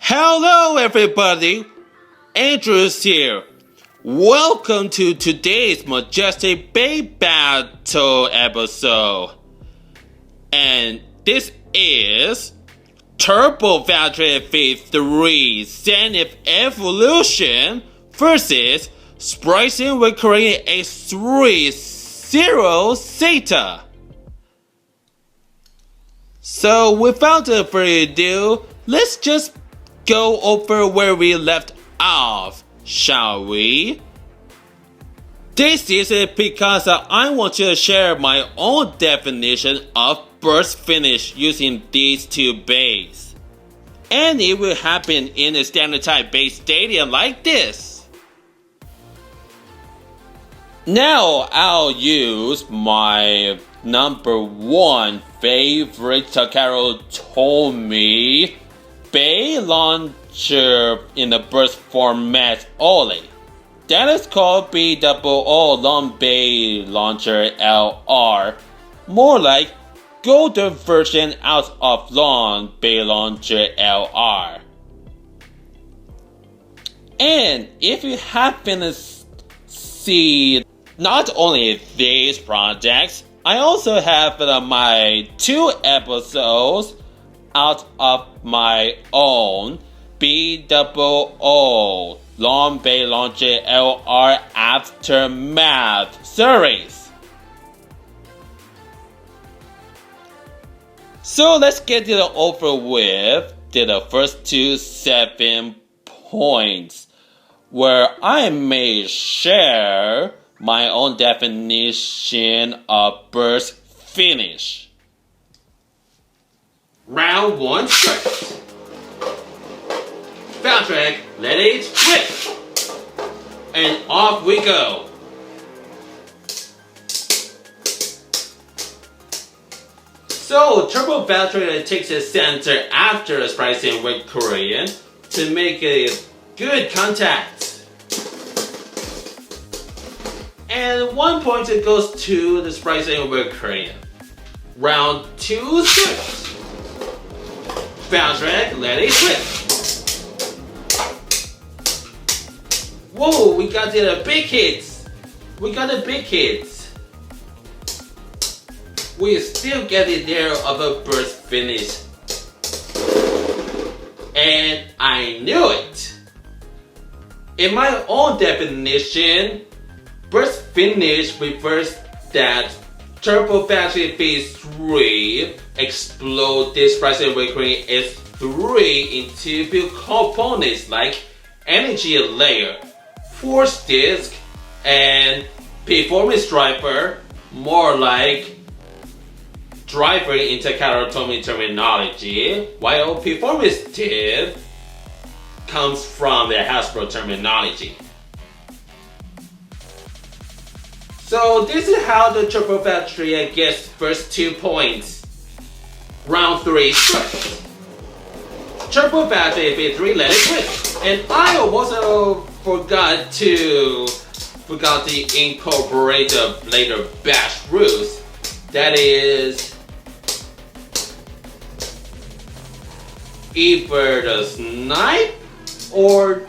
Hello everybody, Andrew's here. Welcome to today's Majestic BeyBattles episode. And this is Turbo Factory V3 Zenith Evolution versus Spryzen with Korean A30 Zeta. So without further ado, let's just go over where we left off, shall we? This is because I want to share my own definition of burst finish using these two bays. And it will happen in a standard type base stadium like this. Now I'll use my number one favorite Takara Tomy BeyLauncher in the burst format only. That is called BEELauncher Long BeyLauncher LR. More like golden version out of Long BeyLauncher LR. And if you happen to see not only these projects, I also have my 2 episodes out of my own BEELauncher Long BeyLauncher LR Aftermath series. So let's get it over with to the first 7 points, where I may share my own definition of burst finish. Round 1 start. Soundtrack, let it rip. And off we go. So Turbo Battery takes the center after Spryzen with Korean to make a good contact. And 1 point goes to the Spryzen with Korean. Round 2 start. Bounce track, let it rip. Whoa, we got the big hits. We got the big hits. We still get it there of a burst finish. And I knew it. In my own definition, burst finish refers that Turbo Factory V3 explode this Spryzen with Korean S3 into few components like energy layer, force disk, and performance driver, more like driver in Takara Tomy terminology, while performance disk comes from the Hasbro terminology. So this is how the Turbo Factory gets first 2 points. Round 3 start. Turbo Factory V3 let it rip. And I also forgot to incorporate the later bash rules. That is either the snipe or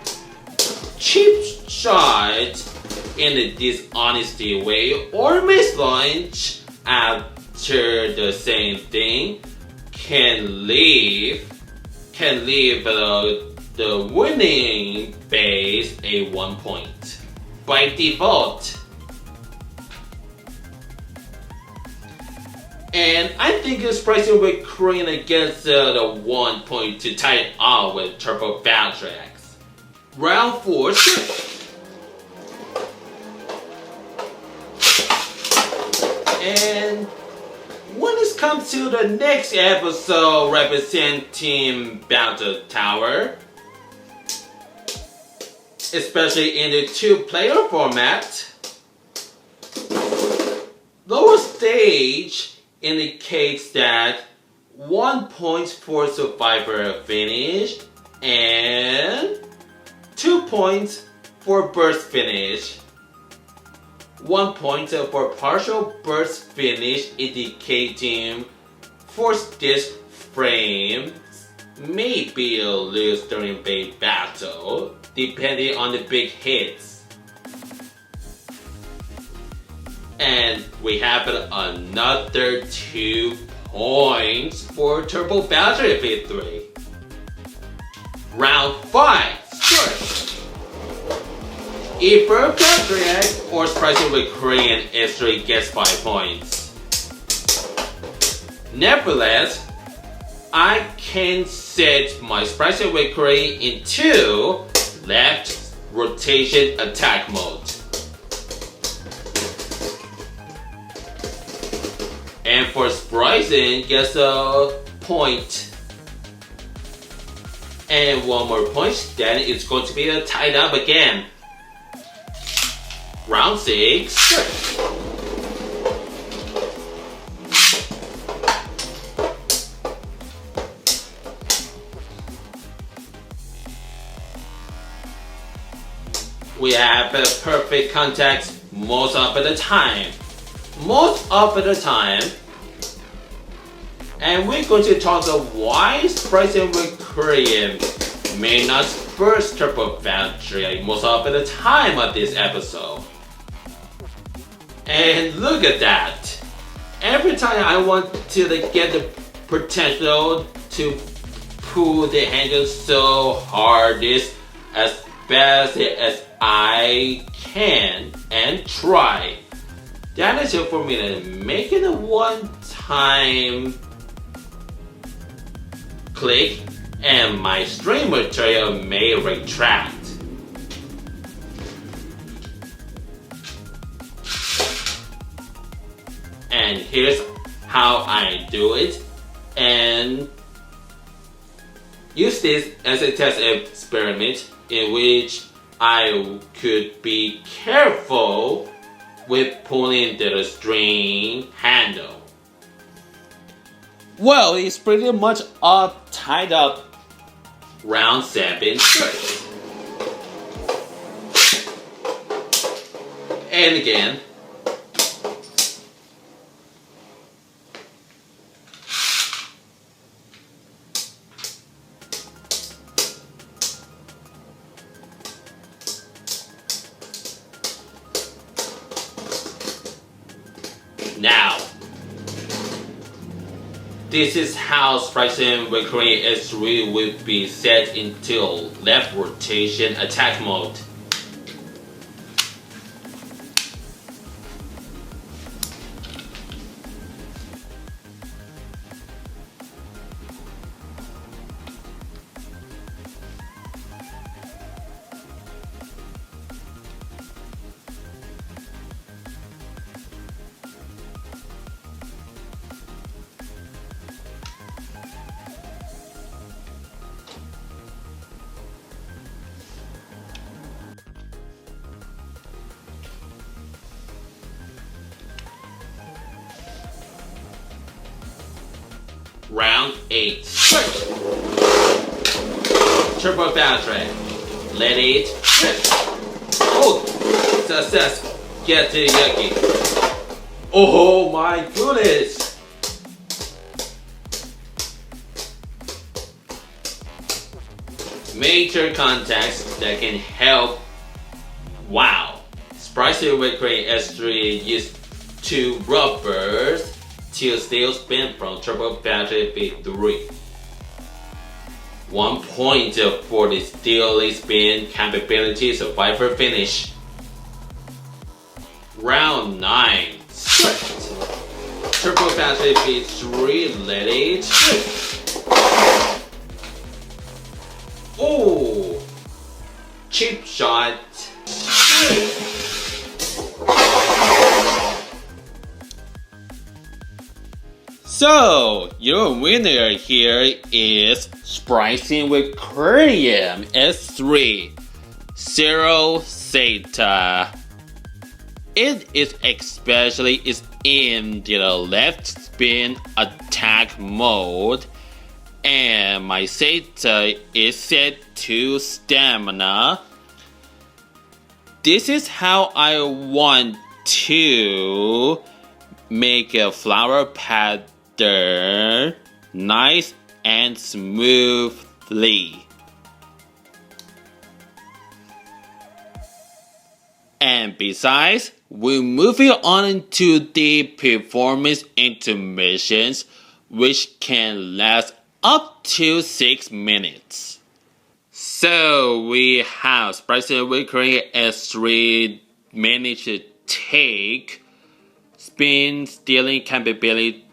cheap shot in a dishonesty way, or mislaunch after the same thing can leave the winning base a 1 point by default. And I think Spryzen with Korean gets the 1 point to tie it out with Turbo Factory. Round 4 start. And when it comes to the next episode representing Battle Tower, especially in the 2-player format, lower stage indicates that 1 point for survivor finish and 2 points for burst finish. 1 point for partial burst finish indicating force disk frame maybe lose during Bey battle, depending on the big hits. And we have another 2 points for Turbo Bouncer V3. Round 5, start! If Burst Beys or Surprising with Korean S3 gets 5 points. Nevertheless, I can set my Surprising with Korean into left rotation attack mode. And for Surprising gets a point. And 1 more point, then it's going to be tied up again. Round 6, start. We have a perfect contact most of the time. And we're going to talk about why Surprising with Korean may not burst Turbo Bouncer most of the time of this episode. And look at that! Every time I want to get the potential to pull the handle so hard as best as I can and try. That is it for me to make it a one-time click and my string material may retract. And here's how I do it, and use this as a test experiment in which I could be careful with pulling the string handle. Well, it's pretty much all tied up. Round 7, start. And again. Now, this is how Surprising with Korean S3 will be set into left rotation attack mode. Round 8, start! Turbo Bouncer. Let it rip. Oh, success. Get to Yucky. Oh my goodness! Major contacts that can help. Wow! Surprising with Korean S3 used 2 rubbers to steal spin from Turbo Bouncer V3. 1 point for the stealing spin capability survivor finish. Round 9, start! Turbo Bouncer V3, let it rip. Oh! Cheap shot. So, your winner here is Surprising with Korean S3 Zero Zeta. It is especially in the left spin attack mode, and my Zeta is set to stamina. This is how I want to make a flower pattern nice and smoothly. And besides, we're moving on to the performance intermissions, which can last up to 6 minutes. So we have Sprite Recurring S3 managed to take spin stealing capability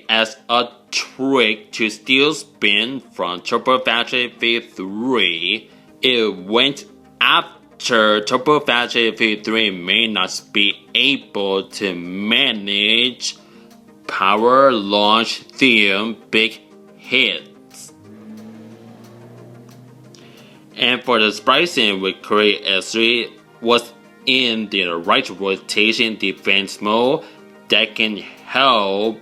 as a trick to steal spin from Turbo Factory V3. It went after Turbo Factory V3 may not be able to manage power launch theme big hits. And for the Sprite Recurring S3 was in the right rotation defense mode that can help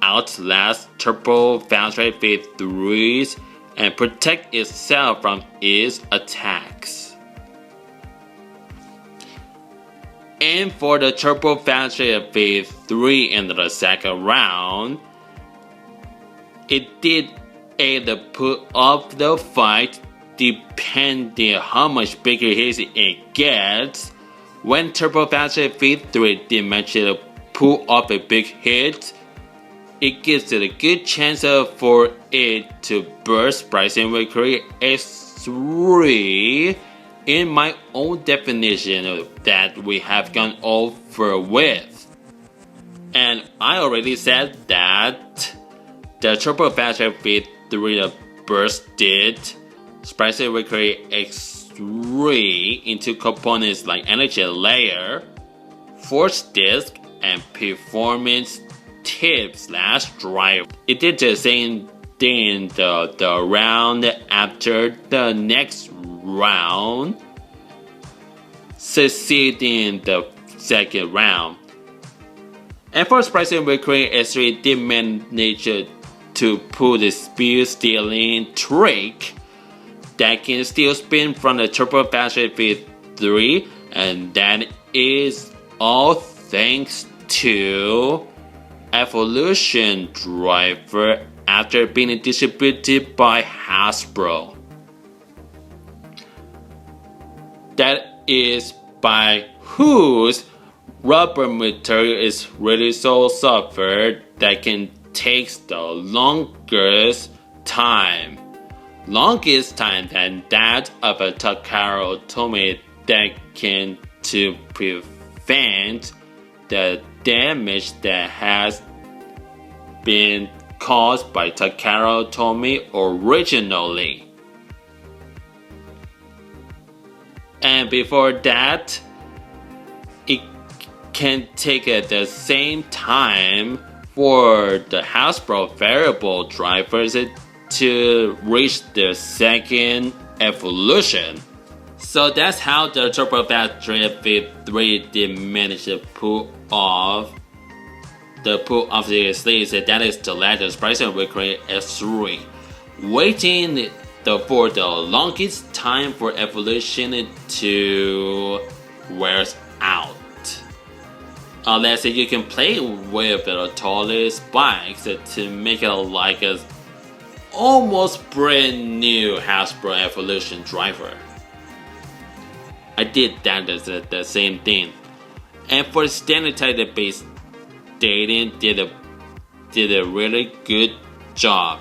outlast Turbo Factory V3s and protect itself from its attacks. And for the Turbo Factory V3 in the second round, it did aid the put of the fight depending how much bigger hits it gets. When Turbo Factory V3 did manage to pull off a big hit, it gives it a good chance for it to burst Sprite Recurring S3 in my own definition that we have gone over with. And I already said that the Turbo Factory V3 bursted Sprite Recurring X3 into components like Energy Layer, Force Disk, and Performance Tip/Drive. It did the same thing the round after the next round, succeeding the second round. And for Sprite Recurring S3 did manage to pull the speed stealing trick that can still spin from the Turbo Factory V3, and that is all thanks to Evolution Driver after being distributed by Hasbro. That is by whose rubber material is really so soft that can take the longest time than that of a Takara Tomy that can to prevent the damage that has been caused by Takara Tomy originally. And before that, it can take the same time for the Hasbro variable drivers to reach the second evolution. So that's how the Turbo Factory V3 did manage to pull off the sleeves. That is the latest Sprite Recurring S3. Waiting for the longest time for evolution to wear out. Let's say you can play with the tallest spikes to make it like a almost brand new Hasbro Evolution driver. I did that the same thing. And for standard database dating did a really good job.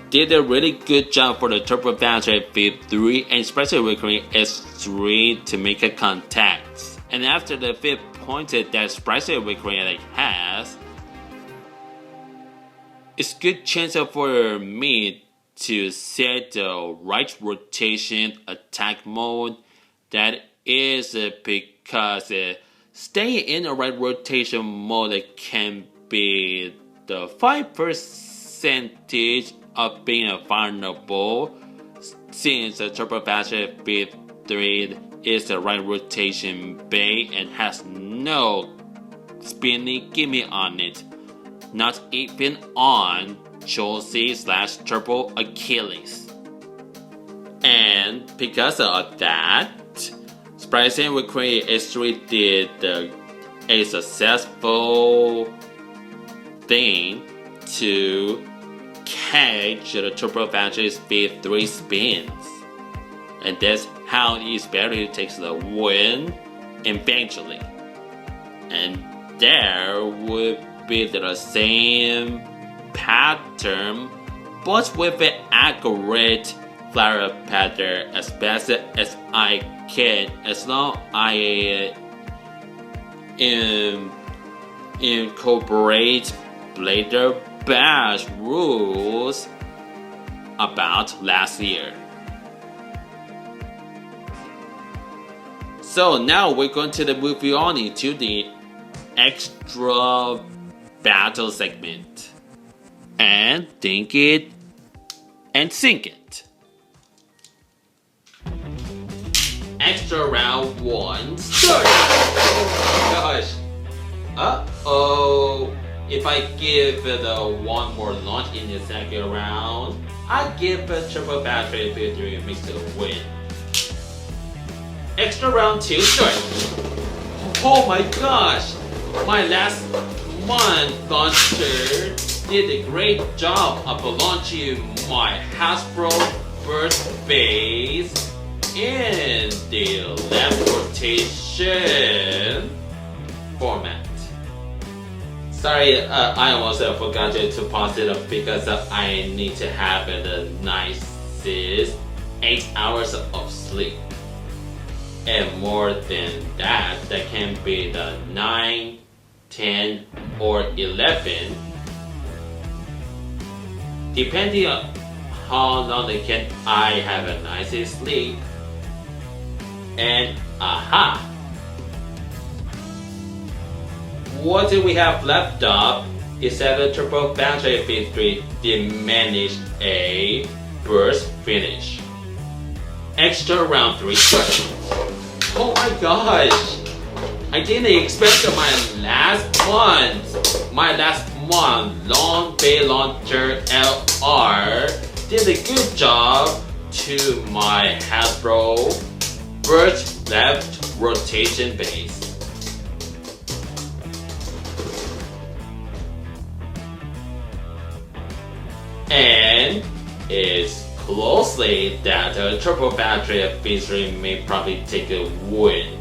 Did a really good job for the Turbo Factory V3 and Sprite Recurring S3 to make a contact. And after the fifth point that Sprite Recurring has, it's good chance for me to set the right rotation attack mode. That is because staying in the right rotation mode can be the 5% of being vulnerable, since the Turbo Factory V3 is the right rotation bay and has no spinning gimme on it, not even on Chelsea/Turbo Achilles. And because of that, Sprite Recurring S3 did a successful thing to Henig to the Turbo Factory speed 3 spins. And that's how each battery takes the win eventually. And there would be the same pattern, but with an accurate flower pattern as best as I can, as long as I incorporate later batch rules about last year. So now we're going to move on into the extra battle segment. And think it and sync it. Extra round 1 start! Oh my gosh. Uh-oh. If I give it one more launch in the second round, I give a Turbo Battery victory and makes it a win. Extra round 2 start. Oh my gosh! My last month launcher did a great job of launching my Hasbro Burst Beys in the left rotation format. Sorry, I almost forgot to pause it because I need to have the nicest 8 hours of sleep. And more than that, that can be the 9, 10, or 11. Depending on how long I have a nice sleep. And aha! What do we have left up is that the Turbo Battery V3 did manage a burst finish. Extra round 3 start. Oh my gosh! I didn't expect my last one, Long BeyLauncher LR, did a good job to my Hasbro Burst left rotation base. And it's closely that the Turbo Battery V3 may probably take a win.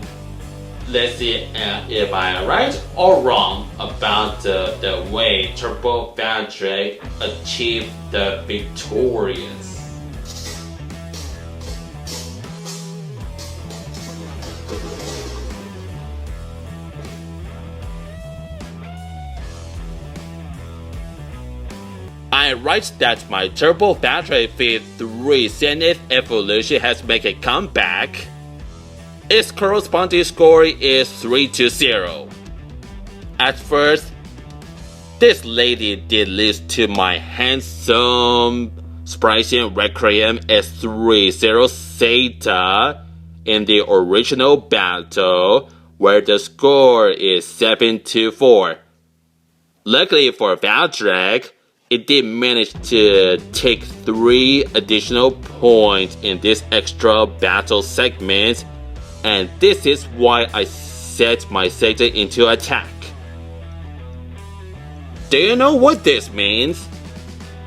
Let's see if I'm right or wrong about the way Turbo Battery achieved the victorious. I write that my Turbo Battery V3 Zenith Evolution has made a comeback. Its corresponding score is 3-0. At first, this lady did lose to my handsome Sprite Requiem S30 Zeta in the original battle, where the score is 7-4. Luckily for Valdrag, it did manage to take 3 additional points in this extra battle segment, and this is why I set my Zeta into attack. Do you know what this means?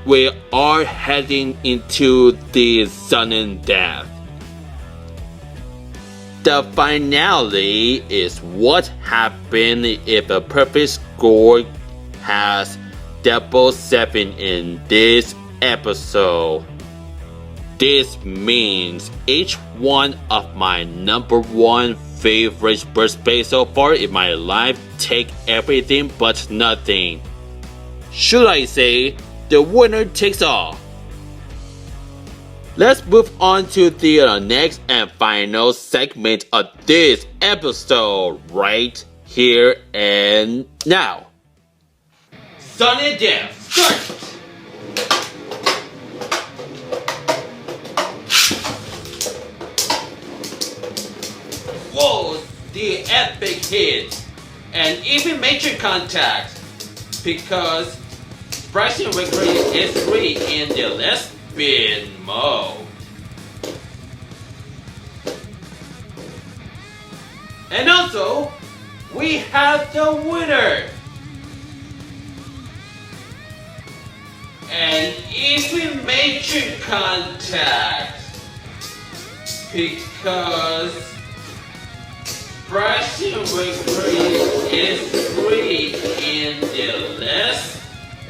We are heading into the sudden death. The finale is what happens if a perfect score has double 7 in this episode. This means each one of my number 1 favorite Burst Beys so far in my life take everything but nothing. Should I say, the winner takes all. Let's move on to the next and final segment of this episode right here and now. Sudden death, start! Whoa, the epic hit, and even major contact, because Bryson Wickery is 3 in the lesbian mode. And also, we have the winner! and even major contact because brushing with cream is free in the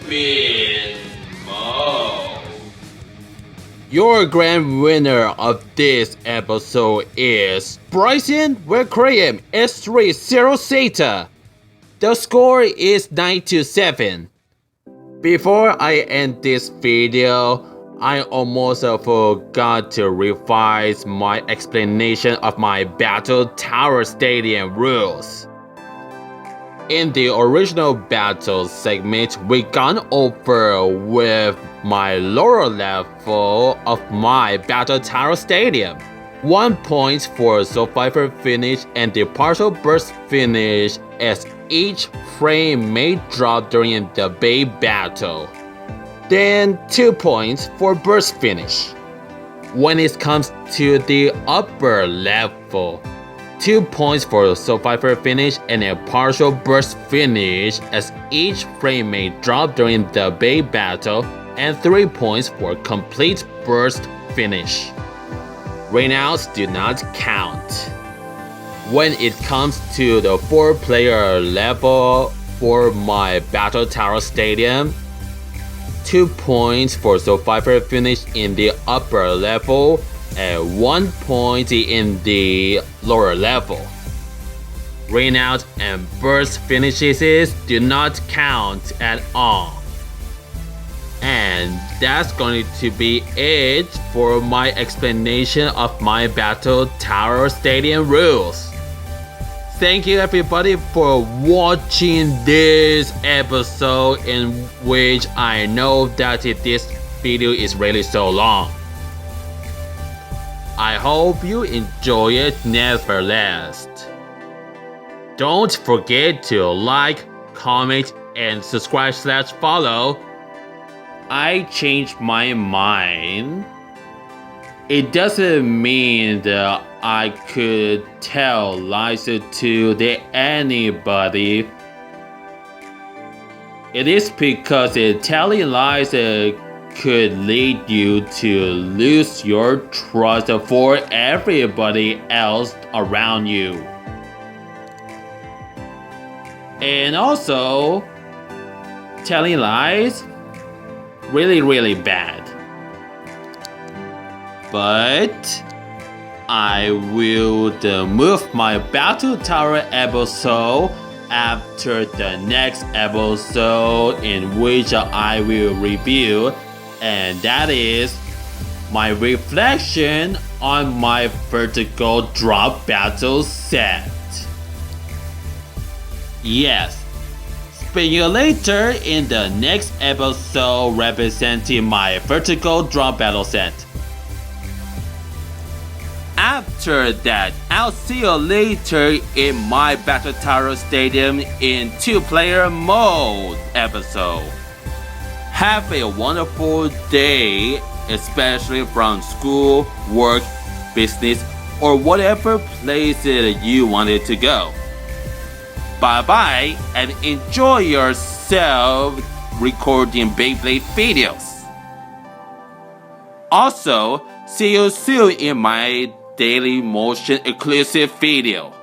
lesbian mode. Your grand winner of this episode is Bryson with cream S30 Zeta. The score is 9-7. Before I end this video, I almost forgot to revise my explanation of my Battle Tower Stadium rules. In the original battle segment, we gone over with my lower level of my Battle Tower Stadium. 1 point for survivor finish and the partial burst finish, as each frame may drop during the Bey battle. Then 2 points for burst finish. When it comes to the upper level, 2 points for survivor finish and a partial burst finish, as each frame may drop during the Bey battle, and 3 points for complete burst finish. Rainouts do not count. When it comes to the 4-player level for my Battle Tower Stadium, 2 points for survivor finish in the upper level and 1 point in the lower level. Rainout and burst finishes do not count at all. And that's going to be it for my explanation of my Battle Tower Stadium rules. Thank you everybody for watching this episode, in which I know that this video is really so long. I hope you enjoy it nevertheless. Don't forget to like, comment, and subscribe/follow. I changed my mind. It doesn't mean that I could tell lies to anybody. It is because telling lies could lead you to lose your trust for everybody else around you. And also, telling lies, really bad. But I will move my Battle Tower episode after the next episode, in which I will review, and that is my reflection on my vertical drop battle set. Yes, see you later in the next episode representing my vertical drop battle set. After that, I'll see you later in my Battle Tower Stadium in 2-player mode episode. Have a wonderful day, especially from school, work, business, or whatever place you wanted to go. Bye bye, and enjoy yourself recording Beyblade videos. Also, see you soon in my Dailymotion exclusive video.